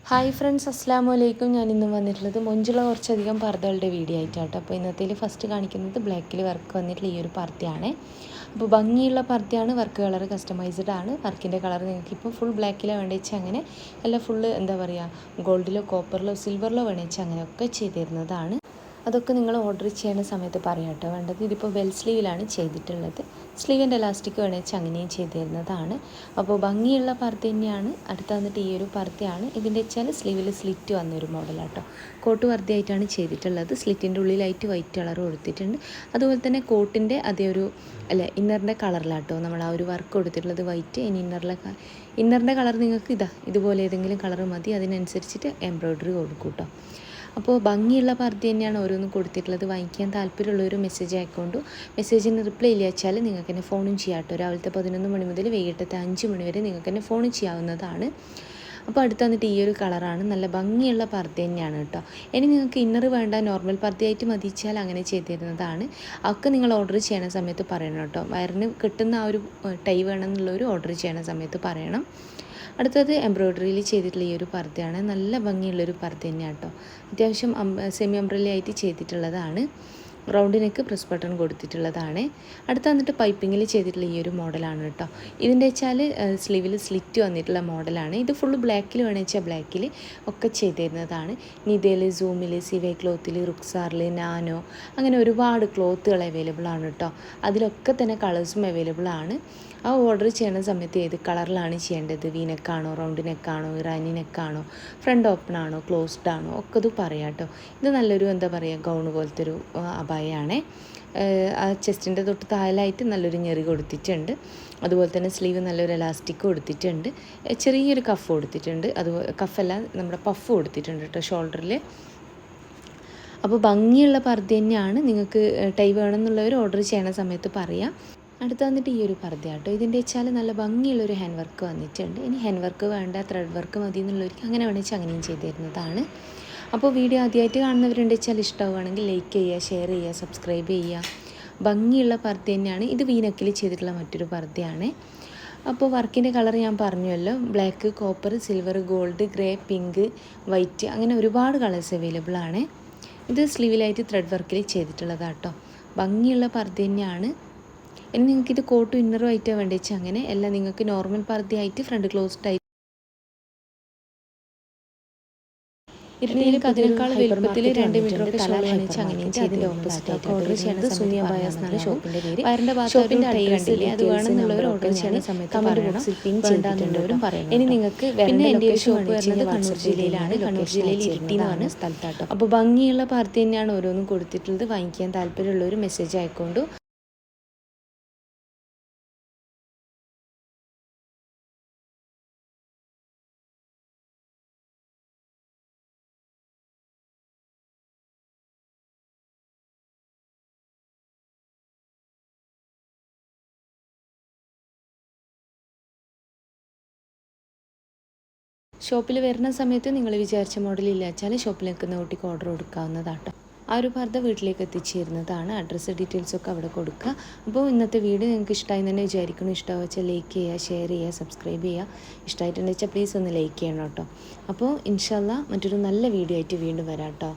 Hi friends, അസ്സാം വലൈക്കും. ഞാൻ ഇന്നും വന്നിട്ടുള്ളത് മൊഞ്ചുള്ള കുറച്ചധികം പർദ്ദകളുടെ വീഡിയോ ആയിട്ടാട്ടോ. അപ്പോൾ ഇന്നത്തേൽ ഫസ്റ്റ് കാണിക്കുന്നത് ബ്ലാക്കിൽ വർക്ക് വന്നിട്ടുള്ള ഈ ഒരു പർദ്ദയാണ്. അപ്പോൾ ഭംഗിയുള്ള പർദ്ദയാണ്, വർക്ക് കളർ കസ്റ്റമൈസ്ഡ് ആണ്. വർക്കിൻ്റെ കളർ നിങ്ങൾക്കിപ്പോൾ ഫുൾ ബ്ലാക്കിലോ വേണ്ടിവെച്ചാൽ അങ്ങനെ, അല്ല ഫുള്ള് എന്താ പറയുക ഗോൾഡിലോ കോപ്പറിലോ സിൽവറിലോ വേണ്ടിവെച്ചാൽ അങ്ങനെയൊക്കെ ചെയ്ത് തരുന്നതാണ്. അതൊക്കെ നിങ്ങൾ ഓർഡർ ചെയ്യുന്ന സമയത്ത് പറയാം കേട്ടോ വേണ്ടത്. ഇതിപ്പോൾ ബെൽ സ്ലീവിലാണ് ചെയ്തിട്ടുള്ളത്. സ്ലീവിൻ്റെ ഇലാസ്റ്റിക് വേണമെങ്കിൽ അങ്ങനെയും ചെയ്ത് തരുന്നതാണ്. അപ്പോൾ ഭംഗിയുള്ള പർദ്ദ തന്നെയാണ്. അടുത്ത് വന്നിട്ട് ഈ ഒരു പർദ്ദയാണ്. ഇതിൻ്റെ വെച്ചാൽ സ്ലീവിൽ സ്ലിറ്റ് വന്നൊരു മോഡലാട്ടോ. കോട്ട് പർദ്ദയായിട്ടാണ് ചെയ്തിട്ടുള്ളത്. സ്ലിറ്റിൻ്റെ ഉള്ളിലായിട്ട് വൈറ്റ് കളർ കൊടുത്തിട്ടുണ്ട്. അതുപോലെ തന്നെ കോട്ടിൻ്റെ അതേ ഒരു ഇന്നറിൻ്റെ കളറിലാട്ടോ നമ്മൾ ആ ഒരു വർക്ക് കൊടുത്തിട്ടുള്ളത് വൈറ്റ്. ഇനി ഇന്നറിൻ്റെ കളർ നിങ്ങൾക്ക് ഇതുപോലെ ഏതെങ്കിലും കളർ മതി, അതിനനുസരിച്ചിട്ട് എംബ്രോയ്ഡറി കൊടുക്കും കേട്ടോ. അപ്പോൾ ഭംഗിയുള്ള പർദ്ദ തന്നെയാണ് ഓരോന്നും കൊടുത്തിട്ടുള്ളത്. വാങ്ങിക്കാൻ താല്പര്യമുള്ളൊരു മെസ്സേജ് അയക്കൊണ്ടു. മെസ്സേജിന് റിപ്ലൈ ഇല്ല വെച്ചാൽ നിങ്ങൾക്ക് തന്നെ ഫോണും ചെയ്യാം കേട്ടോ. രാവിലത്തെ 11 മണി മുതൽ വൈകിട്ടത്തെ 5 മണി വരെ നിങ്ങൾക്ക് തന്നെ ഫോണും ചെയ്യാവുന്നതാണ്. അപ്പോൾ അടുത്ത് വന്നിട്ട് ഈ ഒരു കളറാണ്. നല്ല ഭംഗിയുള്ള പർദ്ദ തന്നെയാണ് കേട്ടോ. ഇനി നിങ്ങൾക്ക് ഇന്നർ വേണ്ട, നോർമൽ പർദ്ദയായിട്ട് മതിച്ചാൽ അങ്ങനെ ചെയ്ത് തരുന്നതാണ്. അതൊക്കെ നിങ്ങൾ ഓർഡർ ചെയ്യണ സമയത്ത് പറയണം കേട്ടോ. വയറിന് കിട്ടുന്ന ആ ഒരു ടൈ വേണമെന്നുള്ളൊരു ഓർഡർ ചെയ്യണ സമയത്ത് പറയണം. അടുത്തത് എംബ്രോയ്ഡറിയിൽ ചെയ്തിട്ടുള്ള ഈ ഒരു പർദ്ദയാണ്. നല്ല ഭംഗിയുള്ളൊരു പർദ്ദ തന്നെയാണ് കേട്ടോ. അത്യാവശ്യം സെമി എംബ്രോയ്ഡറി ആയിട്ട് ചെയ്തിട്ടുള്ളതാണ്. റൗണ്ട് നെക്ക് പ്രസ് ബട്ടൺ കൊടുത്തിട്ടുള്ളതാണ്. അടുത്ത് വന്നിട്ട് പൈപ്പിങ്ങിൽ ചെയ്തിട്ടുള്ള ഈ ഒരു മോഡലാണ് കേട്ടോ. ഇതിൻ്റെ വെച്ചാൽ സ്ലീവിൽ സ്ലിറ്റ് വന്നിട്ടുള്ള മോഡലാണ്. ഇത് ഫുള്ള് ബ്ലാക്കിൽ വേണമെന്ന് വെച്ചാൽ ബ്ലാക്കിൽ ഒക്കെ ചെയ്ത് തരുന്നതാണ്. നിതയിൽ, സൂമിൽ, സിവൈ ക്ലോത്തിൽ, റുക്സാറിൽ, നാനോ അങ്ങനെ ഒരുപാട് ക്ലോത്തുകൾ അവൈലബിൾ ആണ് കേട്ടോ. അതിലൊക്കെ തന്നെ കളേഴ്സും അവൈലബിൾ ആണ്. ആ ഓർഡർ ചെയ്യുന്ന സമയത്ത് ഏത് കളറിലാണ് ചെയ്യേണ്ടത്, വീനെക്കാണോ, റൗണ്ട് നെക്കാണോ, ഇറാനി നെക്കാണോ, ഫ്രണ്ട് ഓപ്പൺ ആണോ, ക്ലോസ്ഡ് ആണോ ഒക്കെ ഇത് പറയാം കേട്ടോ. ഇത് നല്ലൊരു എന്താ പറയുക ഗൗണ് പോലത്തെ ഒരു അബായയാണേ. ആ ചെസ്റ്റിൻ്റെ തൊട്ട് താഴെയായിട്ട് നല്ലൊരു ഞെറി കൊടുത്തിട്ടുണ്ട്. അതുപോലെ തന്നെ സ്ലീവ് നല്ലൊരു എലാസ്റ്റിക് കൊടുത്തിട്ടുണ്ട്. ചെറിയൊരു കഫ് കൊടുത്തിട്ടുണ്ട്. കഫല്ല, നമ്മുടെ പഫ് കൊടുത്തിട്ടുണ്ട് കേട്ടോ ഷോൾഡറിൽ. അപ്പോൾ ഭംഗിയുള്ള പർദ്ദ തന്നെയാണ്. നിങ്ങൾക്ക് ടൈ വേണമെന്നുള്ളവർ ഓർഡർ ചെയ്യണ സമയത്ത് പറയാം. അടുത്ത് വന്നിട്ട് ഈ ഒരു പർദ്ദ കേട്ടോ. ഇതിൻ്റെ വെച്ചാൽ നല്ല ഭംഗിയുള്ളൊരു ഹാൻഡ് വർക്ക് വന്നിട്ടുണ്ട്. ഇനി ഹാൻഡ് വർക്ക് വേണ്ട, ത്രെഡ് വർക്ക് മതി എന്നുള്ളവർക്ക് അങ്ങനെ വേണമെങ്കിൽ അങ്ങനെയും ചെയ്ത് തരുന്നതാണ്. അപ്പോൾ വീഡിയോ ആദ്യമായിട്ട് കാണുന്നവരുണ്ട് വെച്ചാൽ ഇഷ്ടമാവുകയാണെങ്കിൽ ലൈക്ക് ചെയ്യുക, ഷെയർ ചെയ്യുക, സബ്സ്ക്രൈബ് ചെയ്യുക. ഭംഗിയുള്ള പർദ്ദ തന്നെയാണ്. ഇത് വീനക്കിൽ ചെയ്തിട്ടുള്ള മറ്റൊരു പർദ്ദയാണ്. അപ്പോൾ വർക്കിൻ്റെ കളർ ഞാൻ പറഞ്ഞല്ലോ, black, copper, silver, gold, grey, pink, white അങ്ങനെ ഒരുപാട് കളേഴ്സ് അവൈലബിൾ ആണ്. ഇത് സ്ലീവിലായിട്ട് ത്രെഡ് വർക്കിൽ ചെയ്തിട്ടുള്ളതാണ് കേട്ടോ. ഭംഗിയുള്ള പർദ്ദ തന്നെയാണ്. ഇനി നിങ്ങൾക്കിത് കോട്ടും ഇന്നറും ആയിട്ടാണ് വേണ്ടി വെച്ചാൽ അങ്ങനെ, അല്ല നിങ്ങൾക്ക് നോർമൽ പർദ്ദയായിട്ട് ഫ്രണ്ട് ക്ലോസ്ഡ് ആയിട്ട് അതിനേക്കാൾ വലുപ്പത്തിൽ 2 മീറ്ററൊക്കെ ഷോളാണിച്ച് അങ്ങനെയും ചെയ്തിൻ്റെ ഓപ്പോസിറ്റായിട്ട് ഓർഡർ ചെയ്യുന്നത് സുനിയ ബയാസ് എന്നാണ് ഷോപ്പിൻ്റെ പേര്. വയറിൻ്റെ ഭാഗത്തോട്ടിൻ്റെ ടൈ കണ്ടില്ലേ, അത് വേണമെന്നുള്ളവർ ഓർഡർ ചെയ്യുന്ന സമയത്ത് കമൻറ്റ് ബോക്സിൽ പിൻ ചെയ്തിട്ടുള്ളവരും പറയണം. ഇനി നിങ്ങൾക്ക് പിന്നെ എൻ്റെ ഷോപ്പ് വരുന്നത് കണ്ണൂർ ജില്ലയിലാണ്. കണ്ണൂർ ജില്ലയിൽ ഇരിട്ടി എന്ന് പറഞ്ഞ സ്ഥലത്താട്ടോ. അപ്പോൾ ഭംഗിയുള്ള പർദ്ദ തന്നെയാണ് ഓരോന്നും കൊടുത്തിട്ടുള്ളത്. വാങ്ങിക്കാൻ താല്പര്യമുള്ളവർ മെസ്സേജ് അയക്കൊണ്ടു. ഷോപ്പിൽ വരുന്ന സമയത്ത് നിങ്ങൾ വിചാരിച്ച മോഡലില്ല വെച്ചാൽ ഷോപ്പിൽ നിൽക്കുന്ന കുട്ടിക്ക് ഓർഡർ കൊടുക്കാവുന്നതാട്ടോ. ആ ഒരു പർദ്ദ വീട്ടിലേക്ക് എത്തിച്ചേരുന്നതാണ്. അഡ്രസ്സ് ഡീറ്റെയിൽസൊക്കെ അവിടെ കൊടുക്കുക. അപ്പോൾ ഇന്നത്തെ വീഡിയോ നിങ്ങൾക്ക് ഇഷ്ടമായി തന്നെ വിചാരിക്കണം. ഇഷ്ടമാണെന്ന് വെച്ചാൽ ലൈക്ക് ചെയ്യുക, ഷെയർ ചെയ്യുക, സബ്സ്ക്രൈബ് ചെയ്യുക. ഇഷ്ടമായിട്ടുണ്ടെന്ന് വെച്ചാൽ പ്ലീസ് ഒന്ന് ലൈക്ക് ചെയ്യണം കേട്ടോ. അപ്പോൾ ഇൻഷാ അല്ലാഹ് മറ്റൊരു നല്ല വീഡിയോ ആയിട്ട് വീണ്ടും വരാം കേട്ടോ.